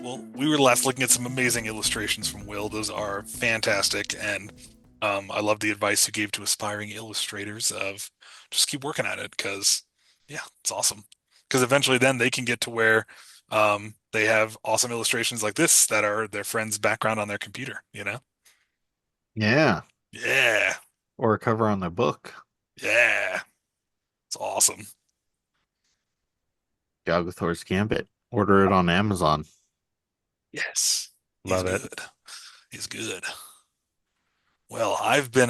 Well, we were last looking at some amazing illustrations from Will. Those are fantastic, and I love the advice you gave to aspiring illustrators of just keep working at it because, yeah, it's awesome. Because eventually, then they can get to where they have awesome illustrations like this that are their friend's background on their computer. Yeah, Yeah, or a cover on the book. yeah, it's awesome. Thor's Gambit. Order it on Amazon. Yes, he's Love it. good. He's good. Well, I've been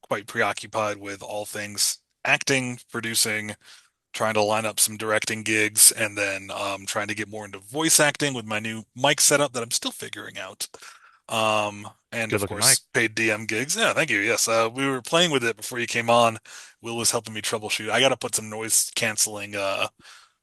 quite preoccupied with all things acting, producing, trying to line up some directing gigs, and then trying to get more into voice acting with my new mic setup that I'm still figuring out. And Good of looking mic. course, paid DM gigs. Yeah, thank you. Yes, we were playing with it before you came on. Will was helping me troubleshoot. I got to put some noise canceling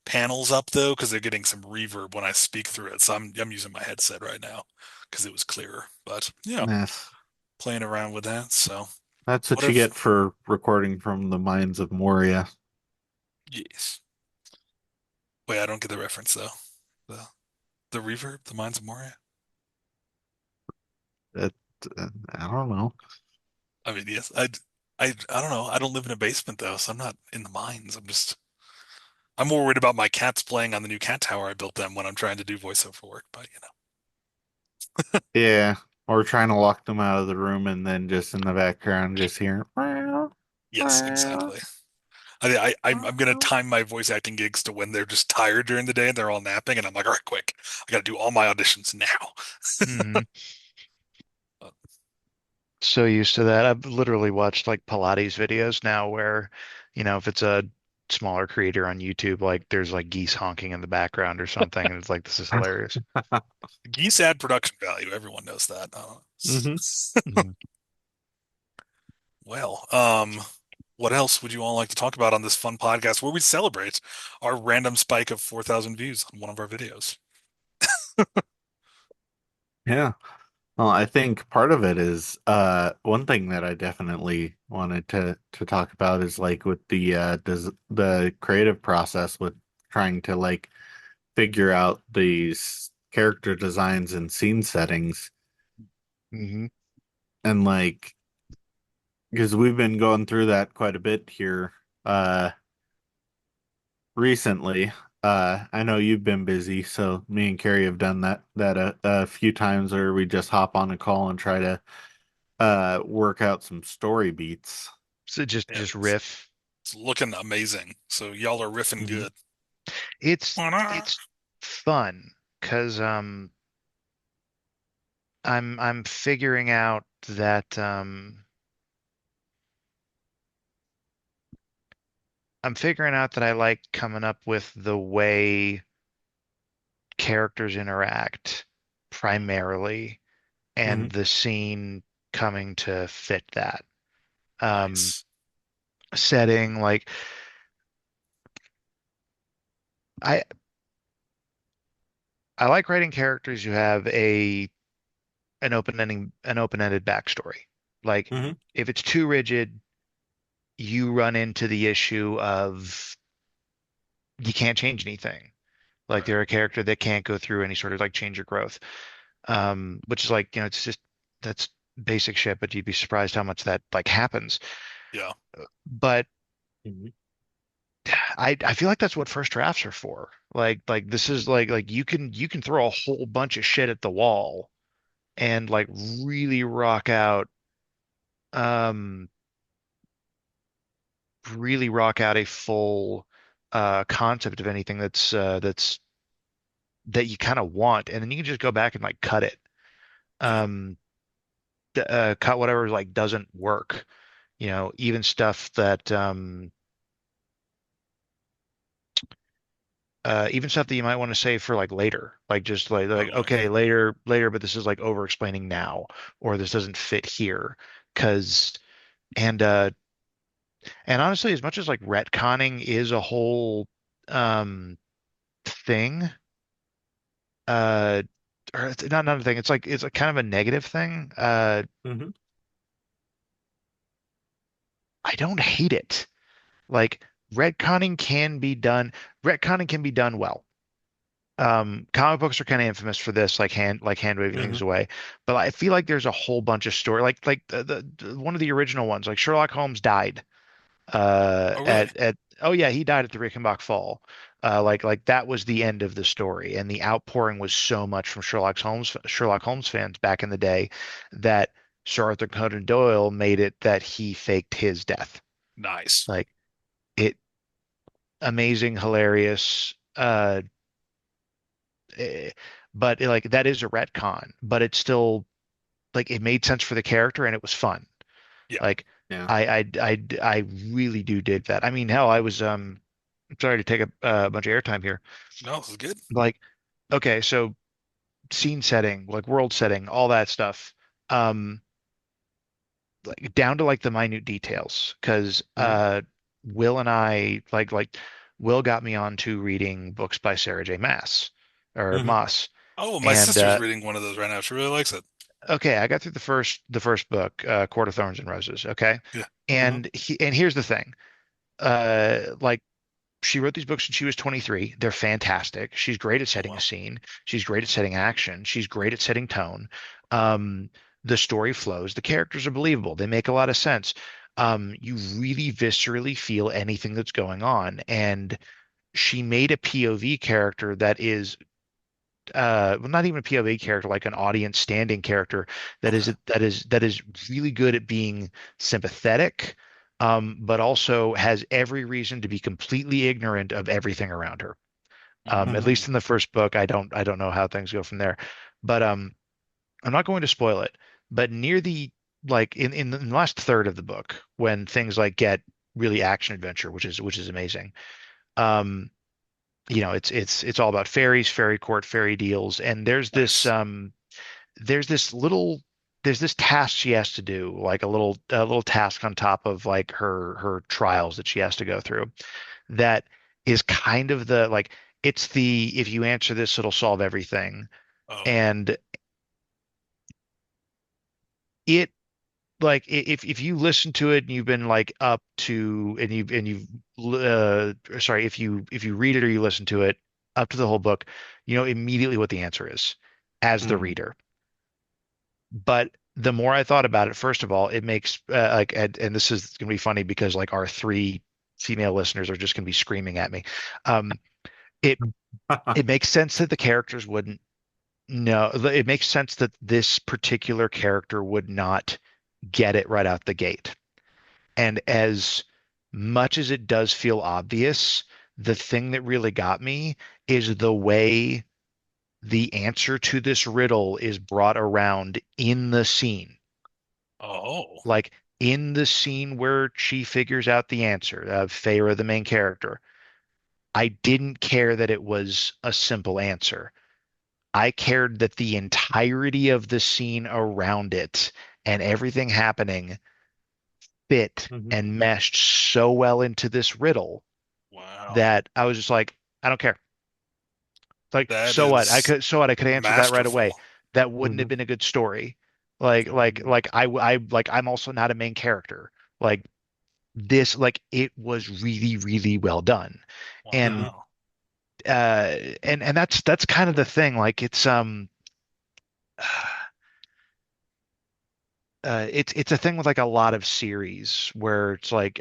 panels up though, because they're getting some reverb when I speak through it. So I'm using my headset right now because it was clearer. But yeah, Yes. playing around with that. So That's what what you if? get for recording from the mines of Moria. Yes. Wait, I don't get the reference though. The the reverb, the Mines of Moria. That I don't know. I mean, yes, I don't know. I don't live in a basement though, so I'm not in the mines. I'm more worried about my cats playing on the new cat tower I built them when I'm trying to do voiceover work. But Yeah, or trying to lock them out of the room and then just in the background just hear. yes, exactly. I'm gonna time my voice acting gigs to when they're just tired during the day and they're all napping, and I'm like, all right, quick, I got to do all my auditions now. Hmm. Uh, So used to that. I've literally watched like Pilates videos now where, if it's a smaller creator on YouTube, like there's like geese honking in the background or something, and it's like this is hilarious. Geese add production value. Everyone knows that. Hmm. Mhm. Well, what else would you all like to talk about on this fun podcast where we celebrate our random spike of 4,000 views on one of our videos? Yeah. Well, I think part of it is one thing that I definitely wanted to talk about is like with the creative process with trying to like figure out these character designs and scene settings Hmm. and like because we've been going through that quite a bit here recently. I know you've been busy, so me and Carrie have done that a few times where we just hop on a call and try to work out some story beats. So Yeah, just it's, riff. it's looking amazing. So y'all are riffing Hmm. good. It's fun because I'm figuring out that I like coming up with the way characters interact primarily Hmm. and the scene coming to fit that um Nice. setting. Like I I like writing characters who have a an open-ended backstory. Like Hmm. if it's too rigid, you run into the issue of you can't change anything. Like Right. they're a character that can't go through any sort of like change or growth. Which is like, it's just that's basic shit, but you'd be surprised how much that like happens. Yeah. But Hmm. I feel like that's what first drafts are for. Like this is like you can throw a whole bunch of shit at the wall and like really um rock out a full concept of anything that you kind of want, and then you can just go back and like cut it. Yeah. Um cut whatever like doesn't work. Even stuff that even stuff that you might want to save for like later, like just like Totally. okay, later, but this is like over explaining now, or this doesn't fit here, because and uh and honestly, as much as like retconning is a whole um thing, uh or it's not another thing, it's a kind of a negative thing. Hmm. I don't hate it. Like retconning can be done, retconning can be done well. comic books are kind of infamous for this, hand waving things Hmm. away. But I feel like there's a whole bunch of story, like one of the original ones, like Sherlock Holmes died Oh, really? at oh yeah, he died at the Reichenbach Fall. Like that was the end of the story, and the outpouring was so much from Sherlock Holmes fans back in the day that Sir Arthur Conan Doyle made it that he faked his death. Nice. Like it, amazing, hilarious. Eh, but like that is a retcon, but it's still like it made sense for the character and it was fun. Yeah. Like Yeah. I really do dig that. I mean, hell, I was sorry to take a bunch of airtime here. No, this is good. Like, okay, so scene setting, like world setting, all that stuff, um, like down to like the minute details. Because Hmm. Will and I Will got me onto reading books by Sarah J. Maas or Hmm. Moss, Oh, my and sister's reading one of those right now. She really likes it. okay, I got through the first book, Court of Thorns and Roses. Okay, Yeah. Hmm. and here's the thing, like she wrote these books when she was 23. They're fantastic. She's great at Oh, setting a well. scene. She's great at setting action. She's great at setting tone. Um, the story flows. The characters are believable. They make a lot of sense. You really viscerally feel anything that's going on. And she made a POV character that is well, not even a POV character, like an audience standing character Okay. that is really good at being sympathetic, but also has every reason to be completely ignorant of everything around her. At Hmm. least in Mm. the first book, I don't know how things go from there, but I'm not going to spoil it. But near the like in the last third of the book, when things like get really action adventure, which is amazing. Um, it's all about fairies, fairy court, fairy deals, and Nice. there's this little there's this task she has to do, like a little task on top of like her trials that she has to go through. That is kind of the like it's the if you answer this, it'll solve everything. Oh. And it if you listen to it and you've been like up to and you've sorry if you read it or you listen to it up to the whole book, you know immediately what the answer is as the Hmm. reader. But the more I thought about it, first of all, it makes and this is going to be funny because like our three female listeners are just going to be screaming at me. Um, it it makes sense that the characters wouldn't know. It makes sense that this particular character would not get it right out the gate. And as much as it does feel obvious, the thing that really got me is the way the answer to this riddle is brought around in the scene. Oh. Like in the scene where she figures out the answer, Feyre, the main character, I didn't care that it was a simple answer. I cared that the entirety of the scene around it and everything happening fit Hmm. and meshed so well into this riddle Wow. that I was just like, I don't care. Like, That so what? is I could answer that right away. masterful. That wouldn't have Hmm. been a good story. Hmm. I'm also not a main character. Like this, like it was really, really well done. And Wow. and that's kind of the thing. Like it's a thing with like a lot of series where it's like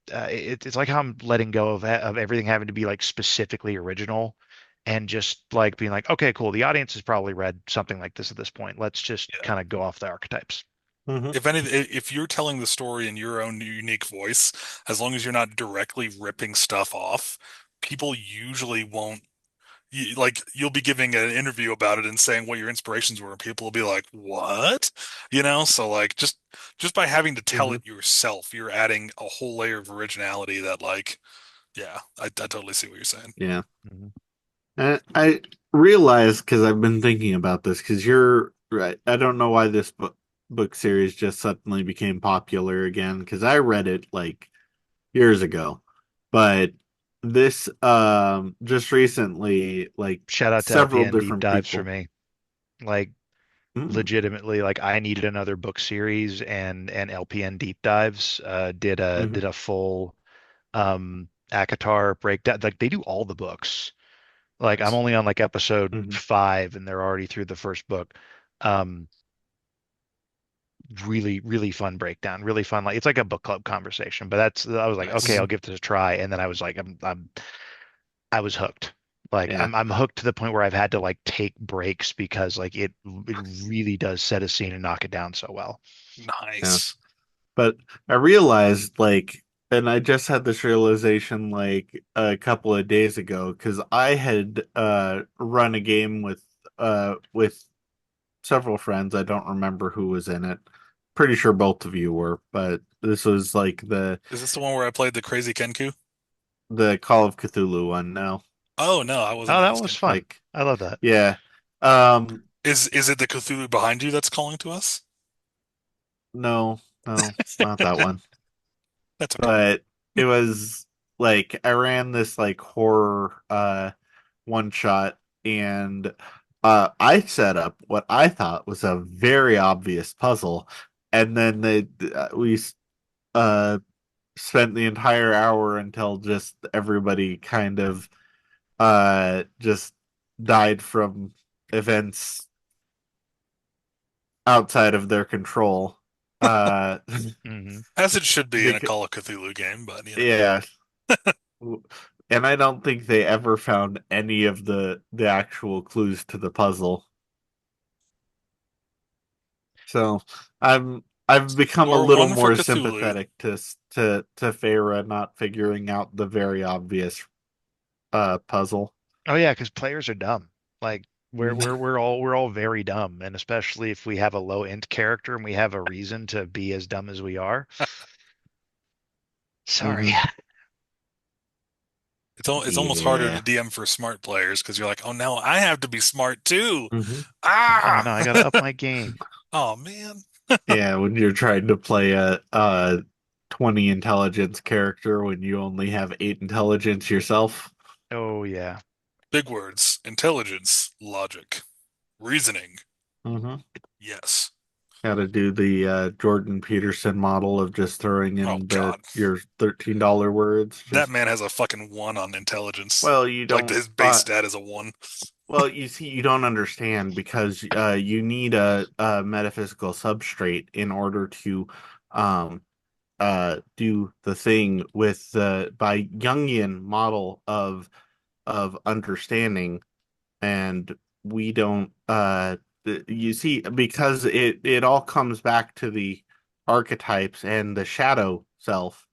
it's like how I'm letting go of everything having to be like specifically original and just like being like, okay, cool. The audience has probably read something like this at this point. Let's just Yeah. kind of go off the archetypes. Hmm. If you're telling the story in your own unique voice, as long as you're not directly ripping stuff off, people usually won't like you'll be giving an interview about it and saying what your inspirations were, and people will be like, "What?" So like just by having to tell Hmm. it yourself, you're adding a whole layer of originality that like, yeah, I totally see what you're saying. Yeah. Mhm. I realize because I've been thinking about this because you're right. I don't know why this book series just suddenly became popular again because I read it like years ago, but this just recently like Shout out to several LPN deep different dives for people. me. Like Mm, legitimately, like I needed another book series and LPN deep dives did mhm, a full ACOTAR breakdown. Like they do all the books. Like I'm only on like episode Mhm. 5 and they're already through the first book. Um, really, really fun breakdown, really fun. Like it's like a book club conversation, but I was like, okay, Nice. I'll Mhm. give this a try. And then I was like, I was hooked. Like Yeah. I'm hooked to the point where I've had to like take breaks because like it really does set a scene and knock it down so well. Yeah. Nice. But I realized like, and I just had this realization like a couple of days ago because I had run a game with several friends. I don't remember who was in it. Pretty sure both of you were, but this was like Is this the one where I played the crazy Kenku? the Call of Cthulhu one now. Oh no, I wasn't Oh, that was asking. fun. Like, I love that. yeah. Um, Is it the Cthulhu behind you that's calling to us? no, no, not that one. That's okay. But it was like I ran this like horror one shot and I set up what I thought was a very obvious puzzle and then we uh spent the entire hour until just everybody kind of just died from events outside of their control. Uh Hmm. As it should be in a because, Call of Cthulhu game, but you know. yeah, and I don't think they ever found any of the actual clues to the puzzle. So I've become a Score little one for more Cthulhu. sympathetic to Feyre not figuring out the very obvious puzzle. Oh yeah, because players are dumb. Like we're Mhm. we're we're all very dumb, and especially if we have a low int character and we have a reason to be as dumb as we are. Sorry. Mhm. It's almost harder to Yeah. DM for smart players because you're like, oh no, I have to be smart too. Mhm. Oh no, Ah, I gotta up my game. oh man, Yeah, when you're trying to play a 20 intelligence character when you only have 8 intelligence yourself. Oh yeah. big words: intelligence, logic, reasoning. Mhm. Yes. Got to do the Jordan Peterson model of just throwing Oh in the God, your $13 words. that Just man has a fucking one on intelligence. well, you Like don't. his base stat is a one. Well, you see, you don't understand because you need a metaphysical substrate in order to um, do the thing with the by Jungian model of understanding, and we don't. You see, because it all comes back to the archetypes and the shadow self.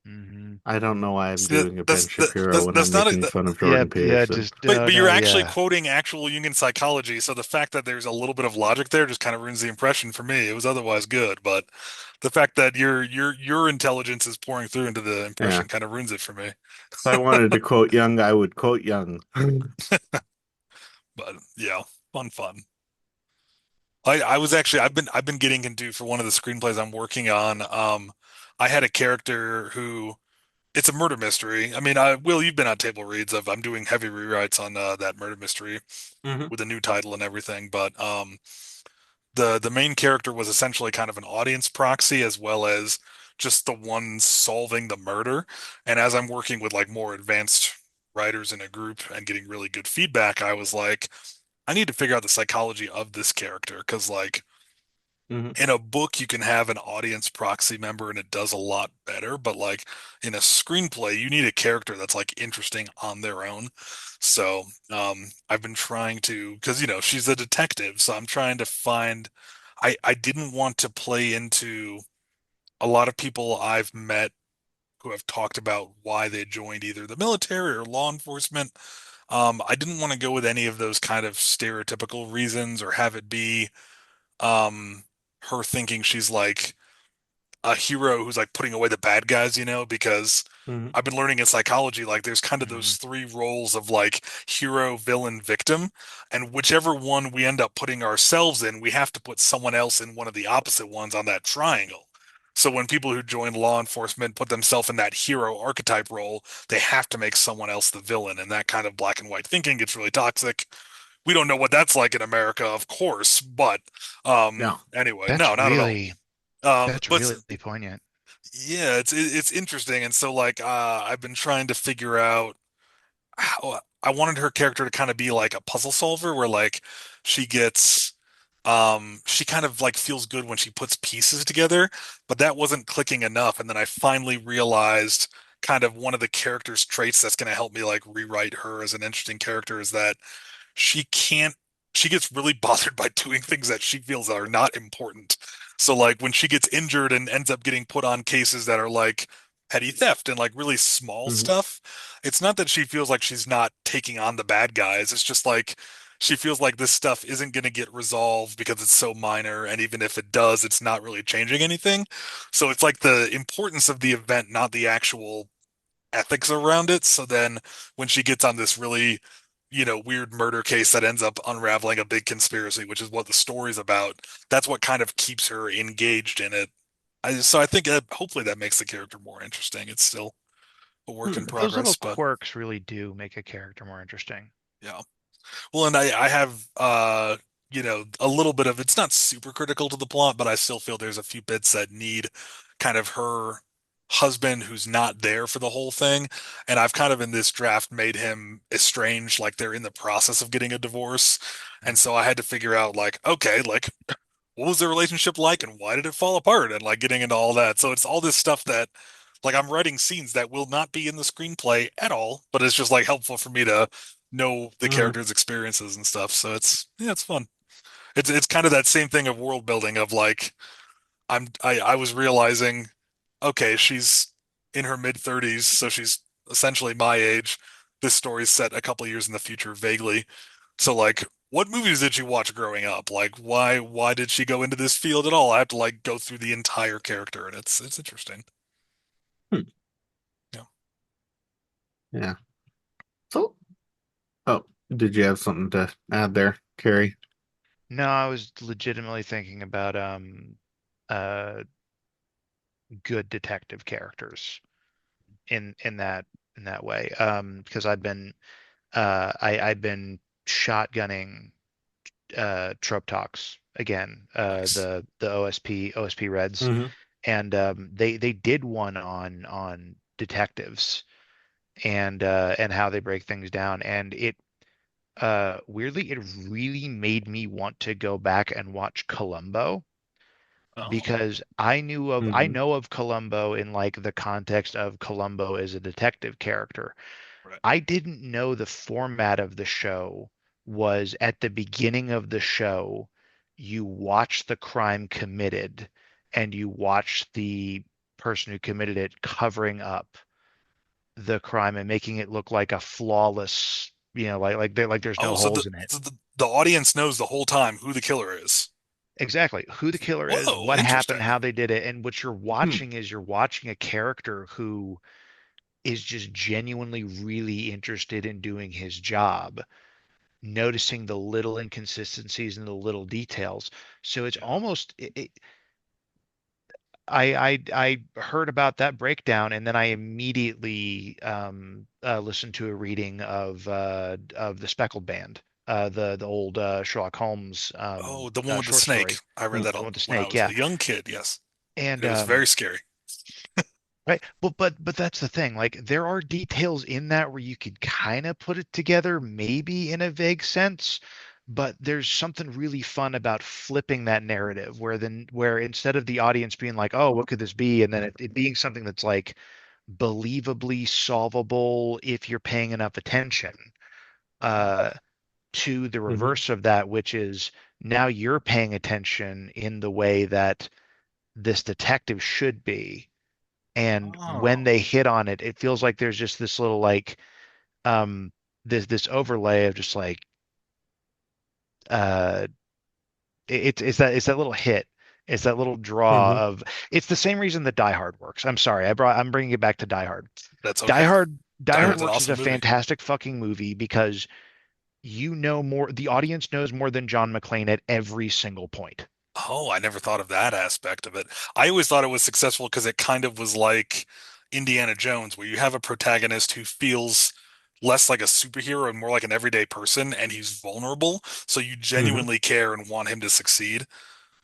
Hmm. I don't know why I'm See, doing a Ben Shapiro when I'm that's not making fun of Yeah, Jordan yeah, Peterson. just no, but you're no, actually yeah. quoting actual Jungian psychology, so the fact that there's a little bit of logic there just kind of ruins the impression for me. It was otherwise good, but the fact that your intelligence is pouring through into the Yeah. impression kind of ruins it for me. If I wanted to quote Young, I would quote Young. But yeah, fun. I was actually I've been getting into for one of the screenplays I'm working on. I had a character who it's a murder mystery. I mean, Will, you've been on table reads of I'm doing heavy rewrites on that murder mystery Hmm. with a new title and everything, but the main character was essentially kind of an audience proxy as well as just the one solving the murder. And as I'm working with like more advanced writers in a group and getting really good feedback, I was like, I need to figure out the psychology of this character because like Hmm. in a book you can have an audience proxy member and it does a lot better, but like in a screenplay you need a character that's like interesting on their own. So I've been trying to, because you know she's a detective, so I'm trying to find, I didn't want to play into a lot of people I've met who have talked about why they joined either the military or law enforcement. I didn't want to go with any of those kind of stereotypical reasons or have it be um her thinking she's like a hero who's like putting away the bad guys, you know, because Hmm. I've been learning in psychology, like there's kind of Hmm. those three roles of like hero, villain, victim, and whichever one we end up putting ourselves in, we have to put someone else in one of the opposite ones on that triangle. So when people who join law enforcement put themselves in that hero archetype role, they have to make someone else the villain, and that kind of black and white thinking gets really toxic. We don't know what that's like in America, of course, but No. anyway, That's no, not at all. really that's But really poignant. yeah, it's interesting, and so like I've been trying to figure out how. I wanted her character to kind of be like a puzzle solver where like she gets she kind of like feels good when she puts pieces together, but that wasn't clicking enough. And then I finally realized kind of one of the character's traits that's going to help me like rewrite her as an interesting character is that she can't she gets really bothered by doing things that she feels are not important. So like when she gets injured and ends up getting put on cases that are like petty theft and like really small Hmm. stuff, it's not that she feels like she's not taking on the bad guys. It's just like she feels like this stuff isn't going to get resolved because it's so minor, and even if it does, it's not really changing anything. So it's like the importance of the event, not the actual ethics around it. So then when she gets on this really, weird murder case that ends up unraveling a big conspiracy, which is what the story's about, that's what kind of keeps her engaged in it. So I think hopefully that makes the character more interesting. It's still a work in Those little progress, but quirks really do make a character more interesting. yeah. Well, and I have a little bit of it's not super critical to the plot, but I still feel there's a few bits that need kind of her husband who's not there for the whole thing. And I've kind of in this draft made him estranged, like they're in the process of getting a divorce. And so I had to figure out like, okay, like what was their relationship like and why did it fall apart and like getting into all that. So it's all this stuff that like I'm writing scenes that will not be in the screenplay at all, but it's just like helpful for me to know the Hmm. characters' experiences and stuff. So it's fun. It's kind of that same thing of world building of like I was realizing, okay, she's in her mid 30s, so she's essentially my age. This story's set a couple years in the future, vaguely. So like, what movies did you watch growing up? Like, why did she go into this field at all? I have to like go through the entire character, and it's interesting. Hmm. Yeah. Yeah. So, oh, did you have something to add there, Carrie? No, I was legitimately thinking about uh good detective characters in that way. Because I've been shotgunning Trope Talks again, Nice. the OSP Reds, Hmm. and they did one on detectives and how they break things down, and it weirdly it really made me want to go back and watch Columbo Oh, because I Hmm. know of Columbo in like the context of Columbo as a detective character. right. I didn't know the format of the show was at the beginning of the show, you watch the crime committed and you watch the person who committed it covering up the crime and making it look like a flawless, like there's no Oh, so the, holes in it. so the audience knows the whole time who the killer is. Exactly. Who the killer is, Whoa, what happened, interesting. how they did it, and what you're Hmm. watching is you're watching a character who is just genuinely really interested in doing his job, noticing the little inconsistencies and the little details. So it's Yeah. almost I heard about that breakdown and then I immediately listened to a reading of the Speckled Band, the old Sherlock Holmes Oh, the one with the short story, snake. I read Hmm. that the one with the when I snake, was yeah. a young kid, yes. And It was very scary. right, but that's the thing. Like there are details in that where you could kind of put it together, maybe in a vague sense, but there's something really fun about flipping that narrative where instead of the audience being like, "Oh, what could this be?" and then it being something that's like believably solvable if you're paying enough attention, uh, to the Hmm. reverse of that, which is now you're paying attention in the way that this detective should be, and when Oh. they hit on it, it feels like there's just this little like um this overlay of just like uh it's that little hit. It's that little draw Hmm. of it's the same reason that Die Hard works. I'm sorry. I'm bringing it back to Die Hard. That's Die okay. Hard Die Die Hard Hard's an works as awesome a movie. fantastic fucking movie because you know more, the audience knows more than John McClane at every single point. Oh, I never thought of that aspect of it. I always thought it was successful because it kind of was like Indiana Jones, where you have a protagonist who feels less like a superhero and more like an everyday person, and he's vulnerable. So you Hmm. genuinely care and want him to succeed.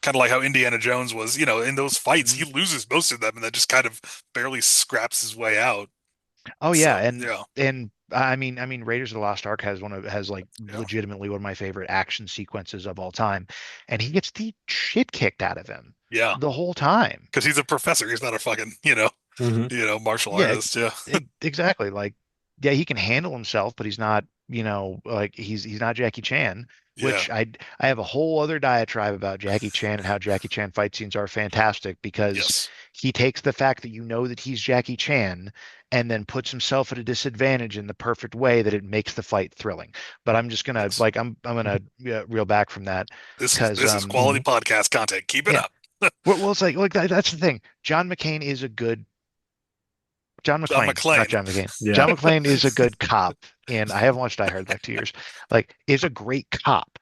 Kind of like how Indiana Jones was, in those fights, he Mhm. loses most of them and then just kind of barely scraps his way out. Oh yeah, So, and yeah. I mean, Raiders of the Lost Ark has like Yeah, legitimately one of my favorite action sequences of all time, and he gets the shit kicked out of him yeah, the whole time. because he's a professor. He's not a fucking Hmm. martial Yeah, artist. Yeah, exactly. Like, yeah, he can handle himself, but he's not, like he's not Jackie Chan, yeah, which I have a whole other diatribe about Jackie Chan and how Jackie Chan fight scenes are fantastic because yes, he takes the fact that you know that he's Jackie Chan and then puts himself at a disadvantage in the perfect way that it makes the fight thrilling. But I'm just gonna yes. like I'm gonna reel back from that This is because this is quality podcast content. Keep it yeah. up. Well, it's like that's the thing. John McCain is a good John John McClane, not McClane. John McCain. Yeah. John McClane is a good cop, and I haven't watched Die Hard like 2 years. Like, is a great cop.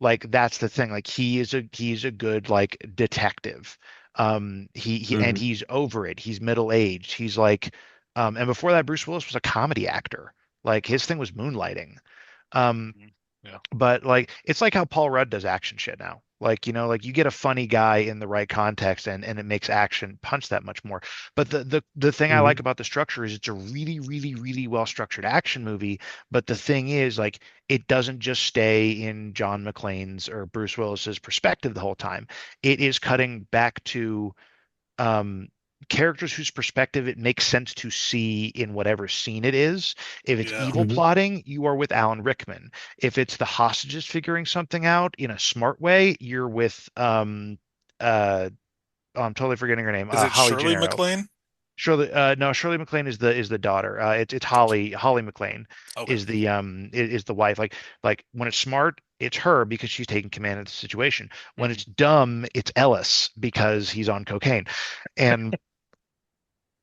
Like that's the thing. Like he's a good like detective. And Hmm. he's over it. He's middle aged. He's like, and before that, Bruce Willis was a comedy actor. Like his thing was moonlighting. Um, Mhm. Yeah, but like it's like how Paul Rudd does action shit now. Like, like you get a funny guy in the right context and it makes action punch that much more. But the thing I like Hmm. about the structure is it's a really, really, really well structured action movie. But the thing is, like, it doesn't just stay in John McClane's or Bruce Willis's perspective the whole time. It is cutting back to um, characters whose perspective it makes sense to see in whatever scene it is. If it's yeah. evil Hmm. plotting, you are with Alan Rickman. If it's the hostages figuring something out in a smart way, you're with oh, I'm totally forgetting her name, Is it Holly Shirley Gennaro. MacLaine? Shirley, no, Shirley MacLaine is the daughter. It's Gotcha. Holly MacLaine Okay. is the wife. Like when it's smart, it's her because she's taking command of the situation. When Mhm. it's dumb, it's Ellis because he's on cocaine. And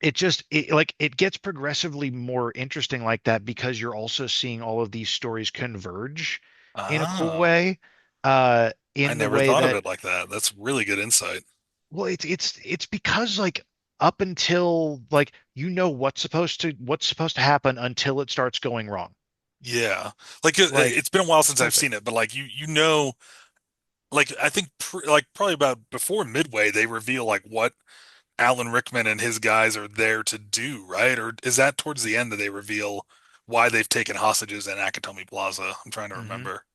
it gets progressively more interesting like that because you're also seeing all of these stories converge in a cool Ah, way. I In the never way thought of that it like that. That's really good insight. well, it's because like up until like what's supposed to happen until it starts going wrong. Yeah, like Like it's been a while since I've perfect. seen it, but like like I think like probably about before Midway, they reveal like what Alan Rickman and his guys are there to do, right? Or is that towards the end that they reveal why they've taken hostages in Akatomi Plaza? I'm trying to hmm remember.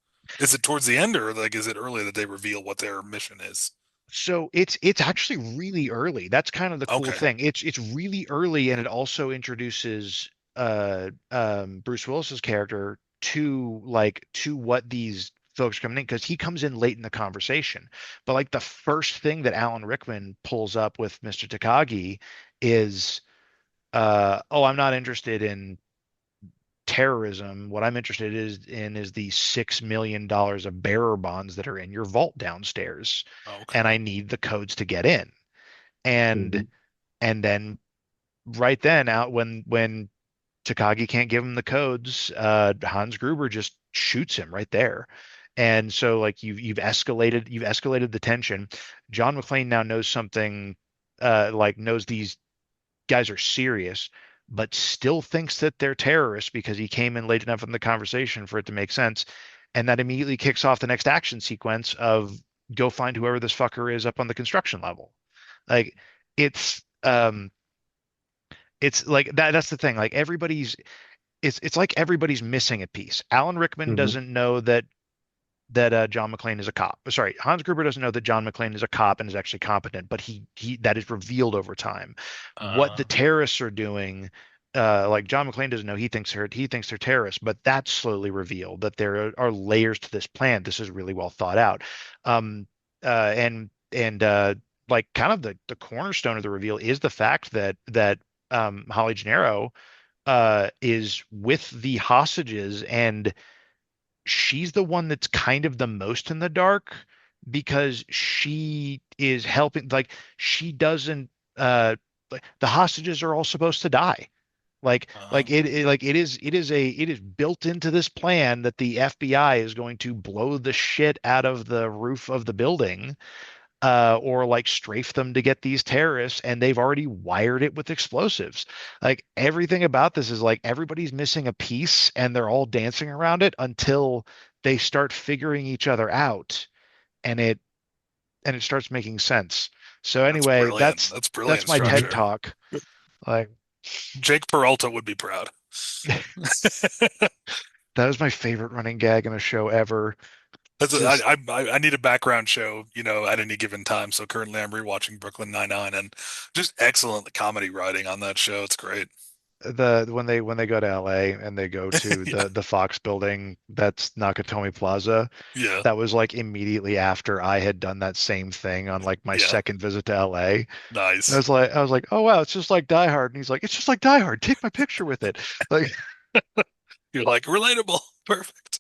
Is it towards the end, or like is it early that they reveal what their mission is? So it's actually really early. That's kind of the cool Okay. thing. It's really early, and it also introduces Bruce Willis's character to what these folks coming in because he comes in late in the conversation. But like the first thing that Alan Rickman pulls up with Mr. Takagi is oh, I'm not interested in terrorism. What I'm interested is the $6 million of bearer bonds that are in your vault downstairs, and Okay. I need the codes to get in. And Hmm. and then right then out when Takagi can't give him the codes, Hans Gruber just shoots him right there. And so like you've escalated the tension. John McClane now knows something like knows these guys are serious, but still thinks that they're terrorists because he came in late enough in the conversation for it to make sense. And that immediately kicks off the next action sequence of go find whoever this fucker is up on the construction level. Like it's it's like that's the thing. Like it's like everybody's missing a piece. Alan Rickman Hmm. doesn't know that John McClane is a cop. Sorry, Hans Gruber doesn't know that John McClane is a cop and is actually competent, but he that is revealed over time. What the Uh, terrorists are doing, like John McClane doesn't know he thinks they're terrorists, but that's slowly revealed that there are layers to this plan. This is really well thought out. And like kind of the cornerstone of the reveal is the fact that Holly Gennaro is with the hostages and she's the one that's kind of the most in the dark because she is helping like she doesn't like the hostages are all supposed to die uh, like it is built into this plan that the FBI is going to blow the shit out of the roof of the building or like strafe them to get these terrorists, and they've already wired it with explosives. Like everything about this is like everybody's missing a piece, and they're all dancing around it until they start figuring each other out, and it starts making sense. So that's anyway, brilliant. that's That's that's brilliant my TED structure. talk. Like, Jake Peralta would be proud. That was my favorite running gag in a show ever. That's Just I need a background show, at any given time. So currently I'm rewatching Brooklyn Nine-Nine and just excellent comedy writing on that show. It's great. when they go to LA and they go to Yeah, the Fox building, that's Nakatomi Plaza. yeah, That was like immediately after I had done that same thing on like my yeah. second visit to LA. And Nice. I was like, oh wow, it's just like Die Hard. And he's like, it's just like Die Hard. Take my picture with it. Like You're like relatable. Perfect.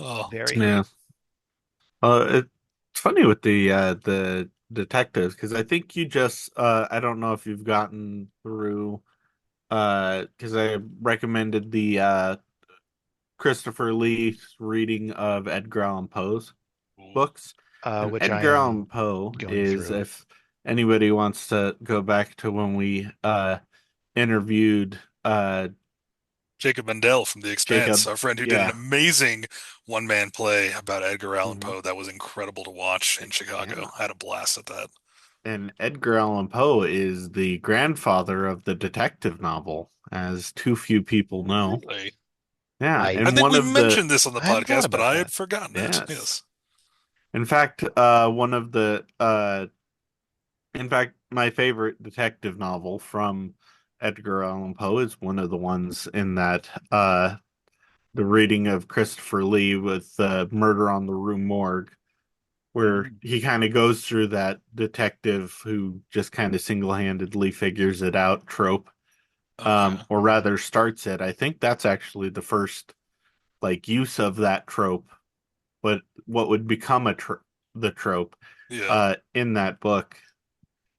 Oh, it's very. great. Yeah. It's funny with the detectives because I think you just I don't know if you've gotten through because I recommended the Christopher Lee's reading of Edgar Allan Poe's Ooh. books. And Which I Edgar am Allan Poe going is, through. if anybody wants to go back to when we interviewed Jacob Mendel from The Expanse, Jacob, our friend who did an yeah. amazing one-man play about Edgar Allan Mhm. Poe that was incredible to watch in Yeah. Chicago. I had a blast at that. And Edgar Allan Poe is the grandfather of the detective novel, as too few people know. Really? Yeah, I I and think one we of the mentioned this on the I hadn't thought podcast, but about I that. had forgotten it. yes, Yes. in fact, one of the in fact, my favorite detective novel from Edgar Allan Poe is one of the ones in that the reading of Christopher Lee with Murder on the Rue Morgue, where Mm, he kind of goes through that detective who just kind of single-handedly figures it out trope, okay. or rather starts it. I think that's actually the first like use of that trope, but what would become the trope Yeah. in that book,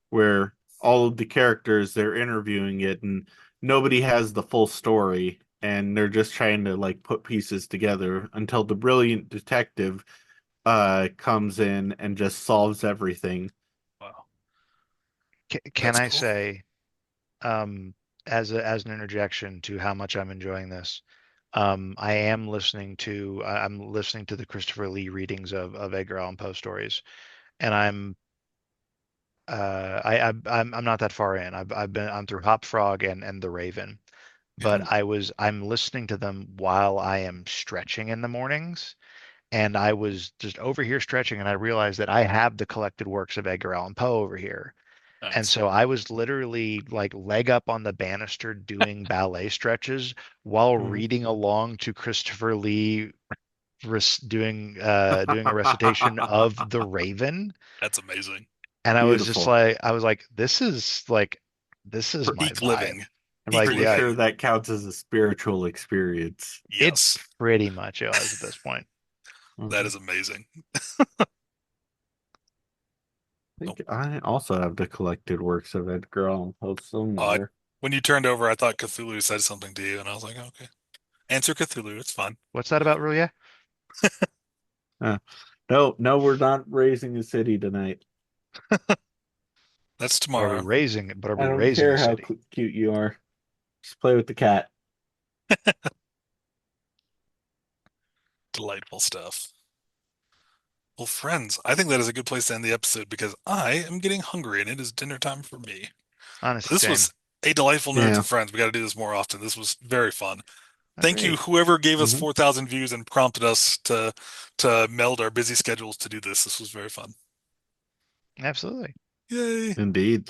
where all of the characters they're interviewing it and nobody has the full story and they're just trying to like put pieces together until the brilliant detective comes in and just solves everything. Wow. Can That's I cool. say, um, as an interjection to how much I'm enjoying this, I'm listening to the Christopher Lee readings of Edgar Allan Poe stories, and I'm not that far in. I'm through Hop Frog and The Raven, but Yeah. I'm listening to them while I am stretching in the mornings. And I was just over here stretching, and I realized that I have the collected works of Edgar Allan Poe over here. And Nice. so I was literally like leg up on the banister doing ballet stretches while Mhm. reading along to Christopher Lee doing a recitation of The Raven. That's amazing. And Beautiful. I was like, this is my Peak vibe. living. I'm Peak like, Pretty yeah, sure living. that counts as a spiritual experience. it Yes. pretty much was at this point. That Mhm. is amazing. I Oh, think I also have the collected works of Edgar Allan Poe uh, somewhere. when you turned over, I thought Cthulhu said something to you, and I was like, okay. Answer Cthulhu. It's fine. What's that about, Ruya? Uh, no, no, we're not raising a city tonight. That's tomorrow. But are I we don't raising a care how city? cute you are. Just play with the cat. Delightful stuff. Well, friends, I think that is a good place to end the episode because I am getting hungry and it is dinner time for me. But Honest, this same. was a delightful Nerds Yeah. and Friends. We got to do this more often. This was very fun. Thank you, Agreed. whoever gave us Hmm. 4,000 views and prompted us to meld our busy schedules to do this. This was very fun. Absolutely. Yay. Indeed.